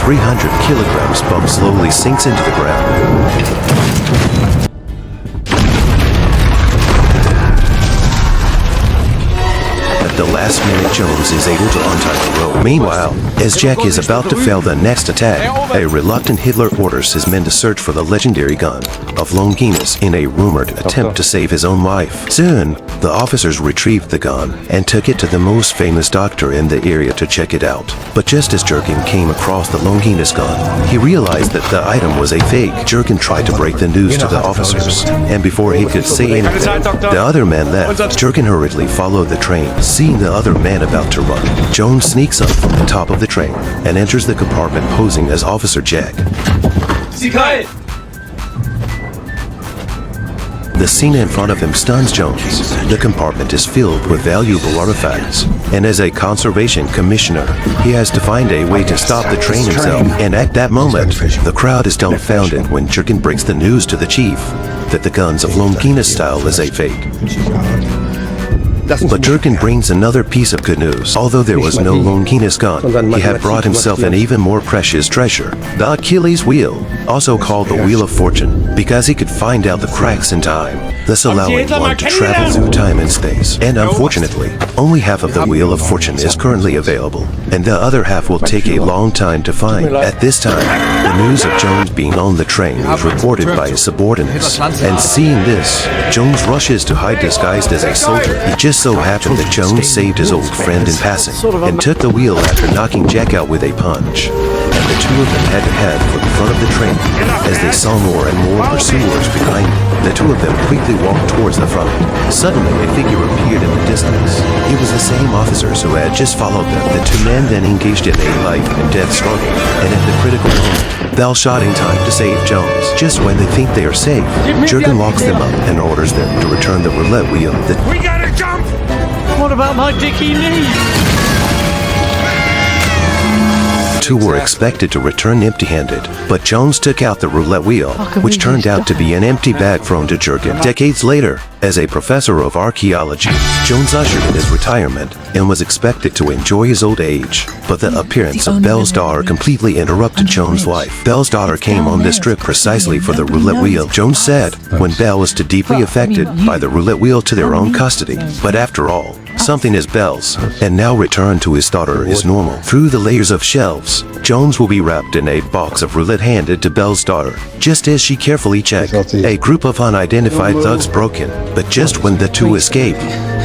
300 kilograms bomb slowly sinks into the ground. At the last minute, Jones is able to untie the rope. Meanwhile, as Jack is about to fail the next attack, a reluctant Hitler orders his men to search for the legendary gun of Longinus in a rumored attempt to save his own life. Soon, the officers retrieved the gun and took it to the most famous doctor in the area to check it out. But just as Jurgen came across the Longinus gun, he realized that the item was a fake. Jurgen tried to break the news to the officers, and before he could say anything, the other man left. Jurgen hurriedly followed the train. Seeing the other man about to run, Jones sneaks up from the top of the train and enters the compartment posing as Officer Jack. The scene in front of him stuns Jones. The compartment is filled with valuable artifacts, and as a conservation commissioner, he has to find a way to stop the train himself. And at that moment, the crowd is dumbfounded when Jurgen breaks the news to the chief that the guns of Longinus style is a fake. But Jurgen brings another piece of good news. Although there was no Longinus gun, he had brought himself an even more precious treasure, the Achilles wheel, also called the Wheel of Fortune, because he could find out the cracks in time, thus allowing one to travel through time and space. And unfortunately, only half of the Wheel of Fortune is currently available, and the other half will take a long time to find. At this time, the news of Jones being on the train is reported by his subordinates, and seeing this, Jones rushes to hide disguised as a soldier. It just so happened that Jones saved his old friend in passing, and took the wheel after knocking Jack out with a punch. And the two of them had to head for the front of the train. As they saw more and more pursuers behind them, the two of them quickly walked towards the front. Suddenly, a figure appeared in the distance. It was the same officers who had just followed them. The two men then engaged in a life and death struggle, and at the critical moment, Bell shot in time to save Jones. Just when they think they are safe, Jurgen locks them up and orders them to return the roulette wheel. We gotta jump! What about my Dickie Lee? Two were expected to return empty-handed, but Jones took out the roulette wheel, which turned out to be an empty bag thrown to Jurgen. Decades later, as a professor of archaeology, Jones ushered in his retirement and was expected to enjoy his old age. But the appearance of Bell's daughter completely interrupted Jones' life. Bell's daughter came on this trip precisely for the roulette wheel. Jones said when Bell was too deeply affected by the roulette wheel to their own custody. But after all, something is Bell's, and now return to his daughter is normal. Through the layers of shelves, Jones will be wrapped in a box of roulette handed to Bell's daughter. Just as she carefully checked, a group of unidentified thugs broke in, but just when the two escaped,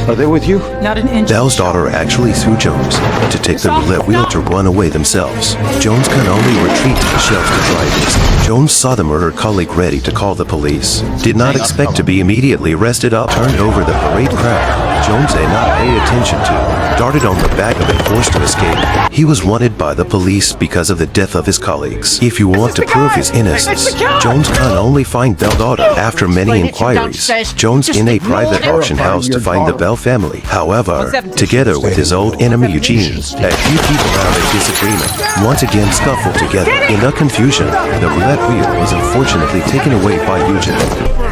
Are they with you? Not an inch. Bell's daughter actually threw Jones to take the roulette wheel to run away themselves. Jones can only retreat to the shelves to try this. Jones saw the murdered colleague ready to call the police. Did not expect to be immediately arrested up, turned over the parade crowd. Jones did not pay attention to, darted on the back of a horse to escape. He was wanted by the police because of the death of his colleagues. If you want to prove his innocence, Jones can only find Bell's daughter. After many inquiries, Jones in a private auction house to find the Bell family. However, together with his old enemy Eugene, a few people have a disagreement. Once again scuffled together. In the confusion, the roulette wheel was unfortunately taken away by Eugene.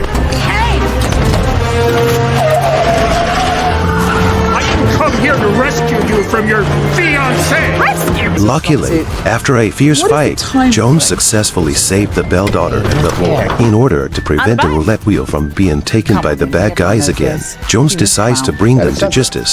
Here to rescue you from your fiancé! Luckily, after a fierce fight, Jones successfully saved the Bell daughter. But in order to prevent the roulette wheel from being taken by the bad guys again, Jones decides to bring them to justice.